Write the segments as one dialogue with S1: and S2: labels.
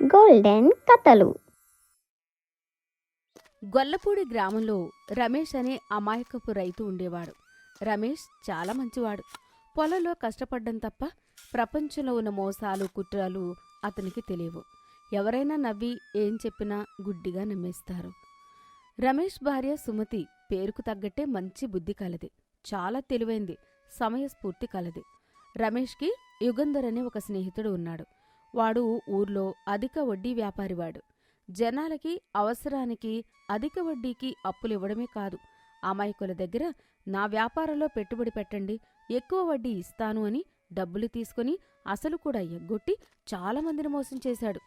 S1: Golden కథలు.
S2: గొల్లపూడి గ్రామంలో రమేష్ అనే అమాయకపు రైతు ఉండేవాడు. రమేష్ చాలా మంచివాడు. పొలంలో కష్టపడ్డం తప్ప ప్రపంచంలో ఉన్న మోసాలు కుట్రలు అతనికి తెలియవు. ఎవరైనా నవ్వి ఏం చెప్పినా గుడ్డిగా నమ్మేస్తారు. రమేష్ భార్య సుమతి పేరుకు తగ్గట్టే మంచి బుద్ధి కలది. చాలా తెలివైంది, సమయస్ఫూర్తి కలది. రమేష్కి యుగంధర్ అనే ఒక స్నేహితుడు ఉన్నాడు. వాడు ఊర్లో అధిక వడ్డీ వ్యాపారివాడు. జనాలకి అవసరానికి అధిక వడ్డీకి అప్పులివ్వడమే కాదు, అమాయకుల దగ్గర నా వ్యాపారంలో పెట్టుబడి పెట్టండి, ఎక్కువ వడ్డీ ఇస్తాను అని డబ్బులు తీసుకుని అసలు కూడా ఎగ్గొట్టి చాలామందిని మోసం చేశాడు.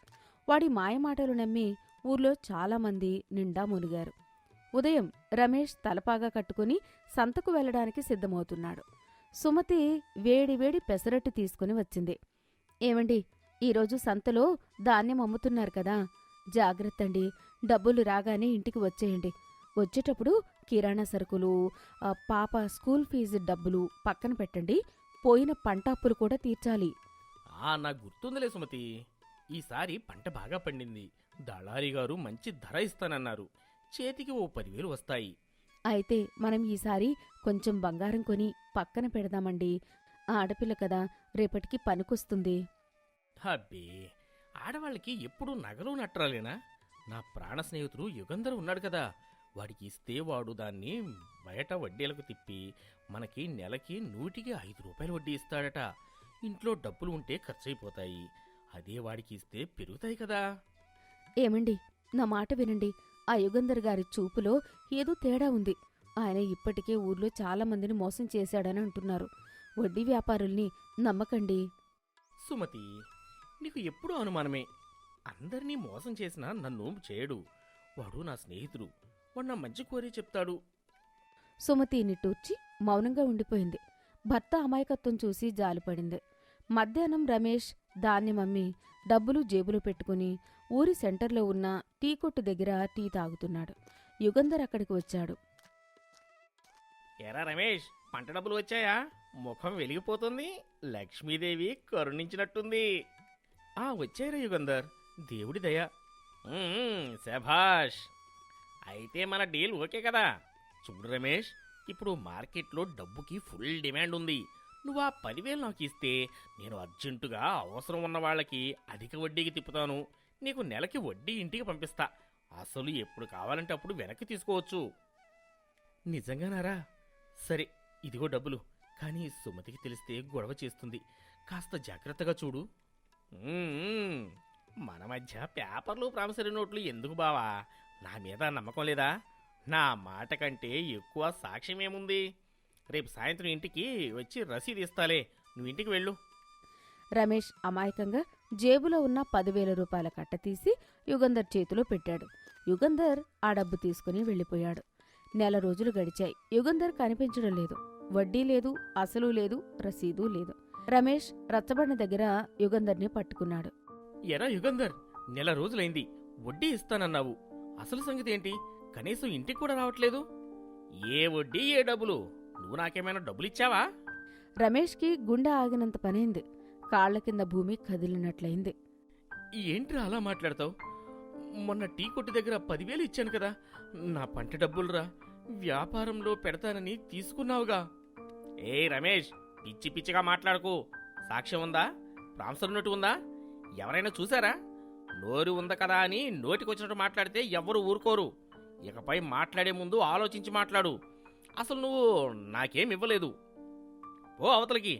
S2: వాడి మాయమాటలు నమ్మి ఊర్లో చాలామంది నిండా మునిగారు. ఉదయం రమేష్ తలపాగా కట్టుకుని సంతకు వెళ్లడానికి సిద్ధమవుతున్నాడు. సుమతి వేడివేడి పెసరట్టు తీసుకుని వచ్చింది. ఏమండి, ఈరోజు సంతలో ధాన్యం అమ్ముతున్నారు కదా, జాగ్రత్తండి, డబ్బులు రాగానే ఇంటికి వచ్చేయండి. వచ్చేటప్పుడు కిరాణా సరుకులు, పాప స్కూల్ ఫీజు డబ్బులు పక్కన పెట్టండి. పోయిన పంట అప్పులు కూడా తీర్చాలి.
S3: నాకు గుర్తుందిలే సుమతి, ఈసారి పంట బాగా పండింది. దళారి గారు మంచి ధర ఇస్తానన్నారు. చేతికి ఓ 10,000 వస్తాయి.
S2: అయితే మనం ఈసారి కొంచెం బంగారం కొని పక్కన పెడదామండి. ఆడపిల్ల కదా, రేపటికి పనికొస్తుంది.
S3: హబ్బే, ఆడవాళ్ళకి ఎప్పుడూ నగలు నట్రాలేనా? నా ప్రాణ స్నేహితుడు యుగంధర్ ఉన్నాడు కదా, వాడికి ఇస్తే వాడు దాన్ని బయట వడ్డీలకు తిప్పి మనకి నెలకి 105 రూపాయలు వడ్డీ ఇస్తాడట. ఇంట్లో డబ్బులు ఉంటే ఖర్చయిపోతాయి, అదే వాడికి ఇస్తే పెరుగుతాయి కదా.
S2: ఏమండి, నా మాట వినండి. ఆ యుగంధర్ గారి చూపులో ఏదో తేడా ఉంది. ఆయన ఇప్పటికే ఊర్లో చాలా మందిని మోసం చేశాడని అంటున్నారు. వడ్డీ వ్యాపారుల్ని నమ్మకండి.
S3: సుమతి, నీకు ఎప్పుడూ అనుమానమే. అందరినీ మోసం చేసినా నన్ను చేయడు. వాడు నా స్నేహితుడు, వాడు నా మంచి కోరి చెప్తాడు.
S2: సుమతి నిట్టూర్చి మౌనంగా ఉండిపోయింది. భర్త అమాయకత్వం చూసి జాలిపడింది. మధ్యాహ్నం రమేష్ ధాన్యమమ్మి డబ్బులు జేబులో పెట్టుకుని ఊరి సెంటర్లో ఉన్న టీ కొట్టు దగ్గర టీ తాగుతున్నాడు. యుగంధర్ అక్కడికి వచ్చాడు.
S3: ఎరా రమేష్, పంట డబ్బులు వచ్చాయా? ముఖం వెలిగిపోతుంది, లక్ష్మీదేవి కరుణించినట్టుంది. వచ్చారా యుగంధర్, దేవుడి దయ. శభాష్, అయితే మన డీల్ ఓకే కదా. చూడు రమేష్, ఇప్పుడు మార్కెట్లో డబ్బుకి ఫుల్ డిమాండ్ ఉంది. నువ్వు ఆ 10,000 నాకు ఇస్తే నేను అర్జెంటుగా అవసరం ఉన్న వాళ్ళకి అధిక వడ్డీకి తిప్పుతాను. నీకు నెలకి వడ్డీ ఇంటికి పంపిస్తా. అసలు ఎప్పుడు కావాలంటే అప్పుడు వెనక్కి తీసుకోవచ్చు. నిజంగానారా? సరే, ఇదిగో డబ్బులు. కానీ సుమతికి తెలిస్తే గొడవ చేస్తుంది, కాస్త జాగ్రత్తగా చూడు. మన మధ్య పేపర్లు ప్రామిసరీ నోట్లు ఎందుకు బావా? నా మీద నమ్మకం లేదా? నా మాట కంటే ఎక్కువ సాక్ష్యమేముంది? రేపు సాయంత్రం ఇంటికి వచ్చి రసీదు ఇస్తాలే, నువ్వు ఇంటికి వెళ్ళు.
S2: రమేష్ అమాయకంగా జేబులో ఉన్న 10,000 రూపాయల కట్ట తీసి యుగంధర్ చేతిలో పెట్టాడు. యుగంధర్ ఆ డబ్బు తీసుకుని వెళ్ళిపోయాడు. నెల రోజులు గడిచాయి. యుగంధర్ కనిపించడం లేదు. వడ్డీ లేదు, అసలు లేదు, రసీదు లేదు. రమేష్ రచ్చబండ దగ్గర యుగంధర్ని పట్టుకున్నాడు.
S3: ఎరా యుగంధర్, నెల రోజులైంది, వడ్డీ ఇస్తానన్నావు. అసలు సంగతి ఏంటి? కనీసం ఇంటికి కూడా రావట్లేదు. ఏ వడ్డీ ఏ డబ్బులు? నువ్వు నాకేమైనా డబ్బులిచ్చావా?
S2: రమేష్కి గుండె ఆగినంత పనైంది. కాళ్ల కింద భూమి కదిలినట్లయింది.
S3: ఏంట్రా అలా మాట్లాడతావు? మొన్న టీ కొట్టు దగ్గర 10,000 ఇచ్చాను కదా, నా పంట డబ్బులురా. వ్యాపారంలో పెడతానని తీసుకున్నావుగా. రమేష్, పిచ్చి పిచ్చిగా మాట్లాడకు. సాక్ష్యం ఉందా? ప్రామిసరీ నోటు ఉందా? ఎవరైనా చూసారా? నోరు ఉంది కదా అని నోటికొచ్చినట్టు మాట్లాడితే ఎవ్వరూ ఊరుకోరు. ఇకపై మాట్లాడే ముందు ఆలోచించి మాట్లాడు. అసలు నువ్వు నాకేం ఇవ్వలేదు. ఓ అవతలకి,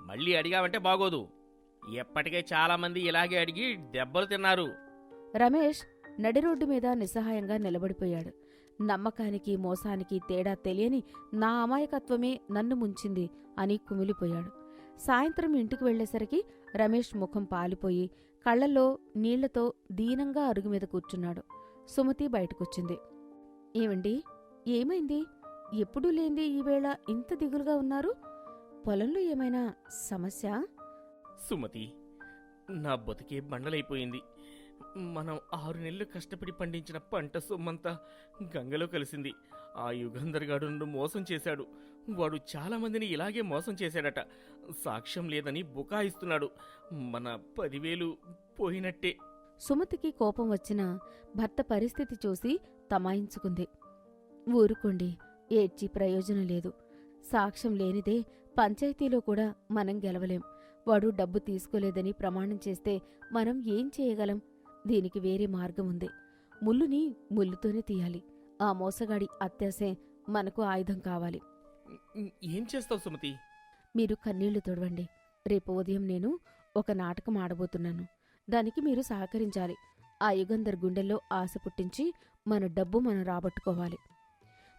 S3: మళ్ళీ అడిగావంటే బాగోదు. ఎప్పటికే చాలామంది ఇలాగే అడిగి దెబ్బలు తిన్నారు.
S2: రమేష్ నడిరోడ్డు మీద నిస్సహాయంగా నిలబడిపోయాడు. నమ్మకానికి మోసానికి తేడా తెలియని నా అమాయకత్వమే నన్ను ముంచింది అని కుమిలిపోయాడు. సాయంత్రం ఇంటికి వెళ్లేసరికి రమేష్ ముఖం పాలిపోయి కళ్లల్లో నీళ్లతో దీనంగా అరుగు మీద కూర్చున్నాడు. సుమతి బయటకొచ్చింది. ఏమండి, ఏమైంది? ఎప్పుడూ లేంది ఈవేళ ఇంత దిగులుగా ఉన్నారు? పొలంలో ఏమైనా సమస్య?
S3: సుమతి, నా బతుకే బండలైపోయింది. మనం 6 నెలలు కష్టపడి పండించిన పంట సొమ్మంతా గంగలో కలిసింది. ఆ యుగంధర్ గాడు నన్ను మోసం చేశాడు. వాడు చాలా మందిని ఇలాగే మోసం చేశాడట. సాక్ష్యం లేదని బుకాయిస్తున్నాడు. మన 10,000 పోయినట్టే.
S2: సుమతికి కోపం వచ్చినా భర్త పరిస్థితి చూసి తమాయించుకుంది. ఊరుకోండి, ఏడ్చి ప్రయోజనం లేదు. సాక్ష్యం లేనిదే పంచాయతీలో కూడా మనం గెలవలేం. వాడు డబ్బు తీసుకోలేదని ప్రమాణం చేస్తే మనం ఏం చేయగలం? దీనికి వేరే మార్గం ఉంది. ముల్లుని ముల్లుతోనే తీయాలి. ఆ మోసగాడి అత్యాసే మనకు ఆయుధం కావాలి.
S3: ఏం చేస్తావు సుమతి?
S2: మీరు కన్నీళ్లు తొడవండి. రేపు ఉదయం నేను ఒక నాటకం ఆడబోతున్నాను. దానికి మీరు సహకరించాలి. ఆ యుగంధర్ గుండెల్లో ఆశ పుట్టించి మన డబ్బు మనం రాబట్టుకోవాలి.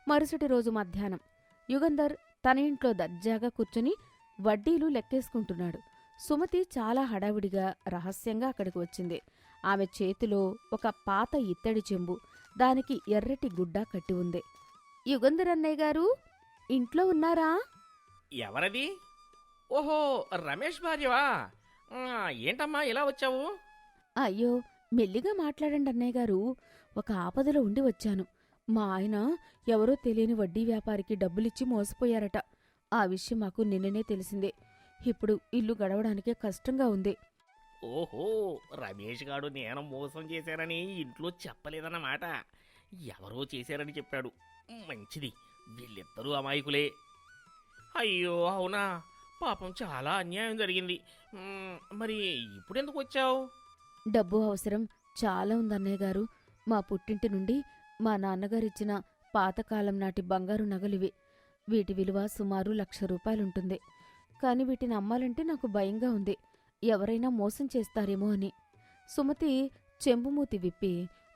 S2: మరుసటి రోజు మధ్యాహ్నం యుగంధర్ తన ఇంట్లో దర్జాగా కూర్చుని వడ్డీలు లెక్కేసుకుంటున్నాడు. సుమతి చాలా హడావిడిగా రహస్యంగా అక్కడికి వచ్చింది. ఆమె చేతిలో ఒక పాత ఇత్తడి చెంబు, దానికి ఎర్రటి గుడ్డ కట్టి ఉంది. యుగంధర్ అన్నయ్య గారు ఇంట్లో ఉన్నారా?
S3: ఎవరది? ఓహో, రమేష్ భార్యవా? ఏంటమ్మా ఇలా వచ్చావు?
S2: అయ్యో, మెల్లిగా మాట్లాడండి అన్నయ్య గారు. ఒక ఆపదలో ఉండి వచ్చాను. మా ఆయన ఎవరో తెలియని వడ్డీ వ్యాపారికి డబ్బులిచ్చి మోసపోయారట. ఆ విషయం మాకు నిన్ననే తెలిసిందే. ఇప్పుడు ఇల్లు గడవడానికే కష్టంగా ఉంది.
S3: ఓహో, రమేష్ గాడు నేను మోసం చేశానని ఇంట్లో చెప్పలేదన్నమాట. ఎవరో చేశారని చెప్పాడు. మంచిది, వీళ్ళిద్దరూ అమాయకులే. అయ్యో అవునా, పాపం చాలా అన్యాయం జరిగింది. మరి ఇప్పుడెందుకు వచ్చావు?
S2: డబ్బు అవసరం చాలా ఉందన్నయ్య గారు. మా పుట్టింటి నుండి మా నాన్నగారిచ్చిన పాతకాలం నాటి బంగారు నగలివి. వీటి విలువ సుమారు 1,00,000 రూపాయలుంటుంది. కాని వీటిని అమ్మాలంటే నాకు భయంగా ఉంది. ఎవరైనా మోసం చేస్తారేమో అని. సుమతి చెంబుమూతి విప్పి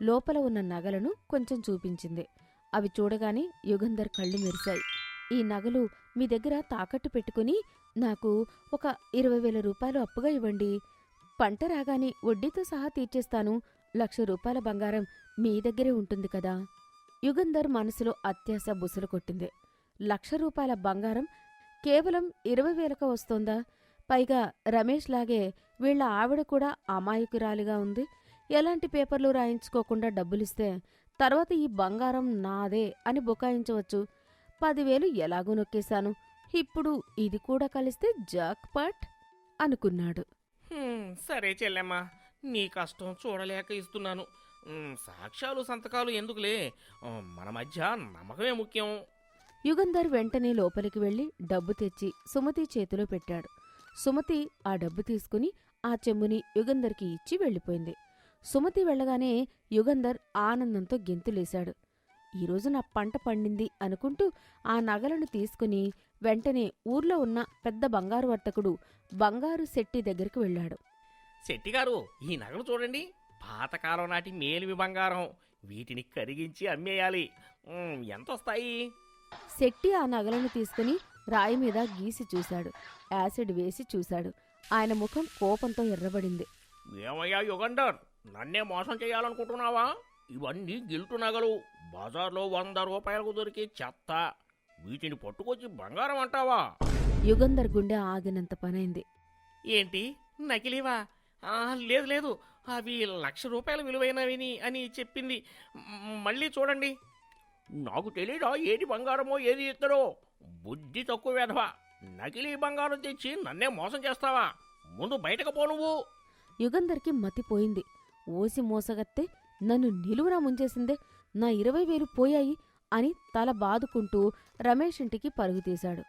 S2: లోపల ఉన్న నగలను కొంచెం చూపించింది. అవి చూడగానే యుగంధర్ కళ్ళు మెరిశాయి. ఈ నగలు మీ దగ్గర తాకట్టు పెట్టుకుని నాకు ఒక 20,000 రూపాయలు అప్పుగా ఇవ్వండి. పంట రాగానే వడ్డీతో సహా తీర్చేస్తాను. 1,00,000 రూపాయల బంగారం మీ దగ్గరే ఉంటుంది కదా. యుగంధర్ మనసులో అత్యాశ బుసలు కొట్టింది. 1,00,000 రూపాయల బంగారం కేవలం 20,000క వస్తోందా? పైగా రమేష్ లాగే వీళ్ల ఆవిడ కూడా అమాయకురాలిగా ఉంది. ఎలాంటి పేపర్లు రాయించుకోకుండా డబ్బులిస్తే తర్వాత ఈ బంగారం నాదే అని బుకాయించవచ్చు. 10,000 ఎలాగూ నొక్కేశాను. ఇప్పుడు ఇది కూడా కలిస్తే జాక్పాట్ అనుకున్నాడు.
S3: సరే చెల్లెమ్మా, నీ కష్టం చూడలేక ఇస్తున్నాను. సాక్ష్యాలు సంతకాలు ఎందుకులే, మన మధ్య నమ్మకమే ముఖ్యం.
S2: యుగంధర్ వెంటనే లోపలికి వెళ్లి డబ్బు తెచ్చి సుమతి చేతిలో పెట్టాడు. సుమతి ఆ డబ్బు తీసుకుని ఆ చెంబుని యుగంధర్కి ఇచ్చి వెళ్ళిపోయింది. సుమతి వెళ్ళగానే యుగంధర్ ఆనందంతో గెంతులేశాడు. ఈరోజు నా పంట పండింది అనుకుంటూ ఆ నగలను తీసుకుని వెంటనే ఊర్లో ఉన్న పెద్ద బంగారు వర్తకుడు బంగారు శెట్టి దగ్గరికి వెళ్ళాడు.
S3: శెట్టిగారు, ఈ నగలు చూడండి. పాతకాలం నాటి మేలిమి బంగారం. వీటిని కరిగించి అమ్మేయాలి. ఎంతొస్తాయి?
S2: శెట్టి ఆ నగలను తీసుకుని రాయి మీద గీసి చూశాడు. యాసిడ్ వేసి చూశాడు. ఆయన ముఖం కోపంతో ఎర్రబడింది.
S3: ఏమయ్యా యుగంధర్, నన్నే మోసం చేయాలనుకుంటున్నావా? ఇవన్నీ గిల్టు నగలు. బజార్లో 100 రూపాయలకు దొరికే చెత్త. వీటిని పట్టుకొచ్చి బంగారం అంటావా?
S2: యుగంధర్ గుండె ఆగినంత పనైంది.
S3: ఏంటి, నకిలీవా? లేదు లేదు, అవి 1,00,000 రూపాయల విలువైనవిని అని చెప్పింది. మళ్ళీ చూడండి. నాకు తెలీదా ఏది బంగారమో ఏది ఇద్దరో? బుద్ధి తక్కువ వెధవా. నకిలీ బంగారం తెచ్చి నన్నే మోసం చేస్తావా? ముందు బయటకు పో నువ్వు.
S2: యుగంధర్కి మతిపోయింది. ఓసి మోసగత్తే నన్ను నిలువురా ముంచేసిందే. నా 20,000 పోయాయి అని తల బాదుకుంటూ రమేష్ ఇంటికి పరుగుతీశాడు.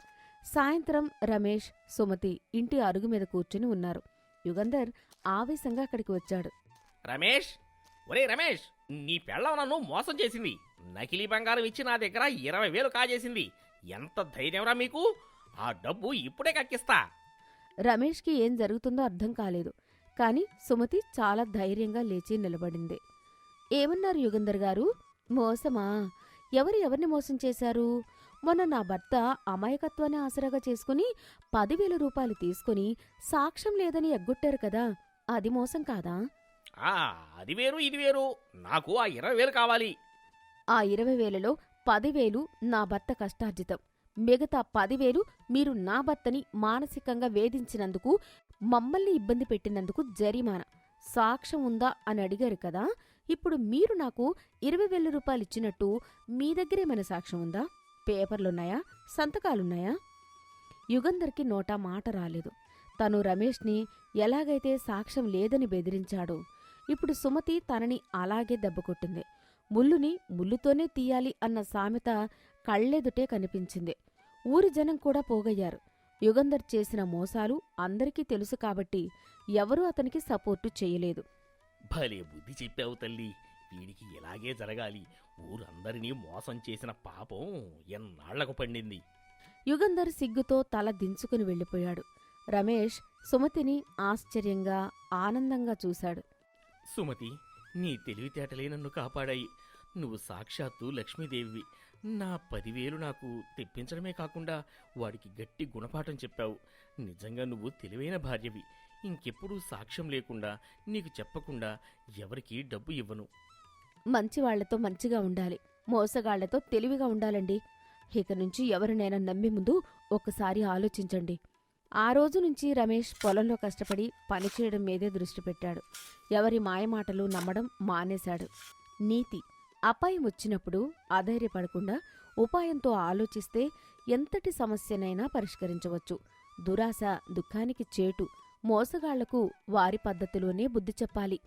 S2: సాయంత్రం రమేష్, సుమతి ఇంటి అరుగు మీద కూర్చుని ఉన్నారు. యుగంధర్ ఆవేశంగా అక్కడికి వచ్చాడు.
S3: రమేష్, ఒరే రమేష్, నీ పెళ్ళం నన్ను మోసం చేసింది. నకిలీ బంగారం ఇచ్చి నా దగ్గర 20,000 కాజేసింది. ఎంత ధైర్యంరా మీకు? ఆ డబ్బు ఇప్పుడే కక్కిస్తా.
S2: రమేష్కి ఏం జరుగుతుందో అర్థం కాలేదు. కాని సుమతి చాలా ధైర్యంగా లేచి నిలబడింది. ఏమన్నారు యుగంధర్ గారు? మోసమా? ఎవరిని మోసం చేశారు? మొన్న నా భర్త అమాయకత్వాన్ని ఆసరాగా చేసుకుని 10,000 రూపాయలు తీసుకుని సాక్ష్యం లేదని ఎగ్గొట్టారు కదా, అది మోసం కాదా?
S3: అది వేరు ఇది వేరు. నాకు ఆ 20,000 కావాలి.
S2: ఆ 20,000లో 10,000 నా భర్త కష్టార్జితం. మిగతా 10,000 మీరు నా భర్తని మానసికంగా వేధించినందుకు, మమ్మల్ని ఇబ్బంది పెట్టినందుకు జరిమానా. సాక్ష్యం ఉందా అని అడిగారు కదా. ఇప్పుడు మీరు నాకు 20,000 రూపాయలిచ్చినట్టు మీ దగ్గరేమైనా సాక్ష్యం ఉందా? పేపర్లున్నాయా? సంతకాలున్నాయా? యుగంధర్కి నోటా మాట రాలేదు. తను రమేష్ని ఎలాగైతే సాక్ష్యం లేదని బెదిరించాడో ఇప్పుడు సుమతి తనని అలాగే దెబ్బకొట్టింది. ముల్లుని ముల్లుతోనే తీయాలి అన్న సామెత కళ్ళెదుటే కనిపించింది. ఊరి జనం కూడా పోగయ్యారు. యుగంధర్ చేసిన మోసాలు అందరికీ తెలుసు కాబట్టి ఎవరూ అతనికి సపోర్టు చేయలేదు.
S3: భలే బుద్ధి చెప్పావు తల్లి. వీడికి ఇలాగే జరగాలి. ఊరందరినీ మోసం చేసిన పాపం ఎన్నాళ్లకు పండింది.
S2: యుగంధర్ సిగ్గుతో తల దించుకుని వెళ్ళిపోయాడు. రమేష్ సుమతిని ఆశ్చర్యంగా ఆనందంగా చూశాడు.
S3: సుమతి, నీ తెలివితేటలే నన్ను కాపాడాయి. నువ్వు సాక్షాత్తు లక్ష్మీదేవివి. నా 10,000 నాకు తెప్పించడమే కాకుండా వాడికి గట్టి గుణపాఠం చెప్పావు. నిజంగా నువ్వు తెలివైన భార్యవి. ఇంకెప్పుడూ సాక్ష్యం లేకుండా నీకు చెప్పకుండా ఎవరికీ డబ్బు ఇవ్వను.
S2: మంచివాళ్లతో మంచిగా ఉండాలి, మోసగాళ్లతో తెలివిగా ఉండాలండి. ఇక నుంచి ఎవరినైనా నమ్మే ముందు ఒక్కసారి ఆలోచించండి. ఆ రోజు నుంచి రమేష్ పొలంలో కష్టపడి పనిచేయడం మీదే దృష్టి పెట్టాడు. ఎవరి మాయమాటలు నమ్మడం మానేశాడు. నీతి: అపాయం వచ్చినప్పుడు అధైర్యపడకుండా ఉపాయంతో ఆలోచిస్తే ఎంతటి సమస్యనైనా పరిష్కరించవచ్చు. దురాశ దుఃఖానికి చేటు. మోసగాళ్లకు వారి పద్ధతిలోనే బుద్ధి చెప్పాలి.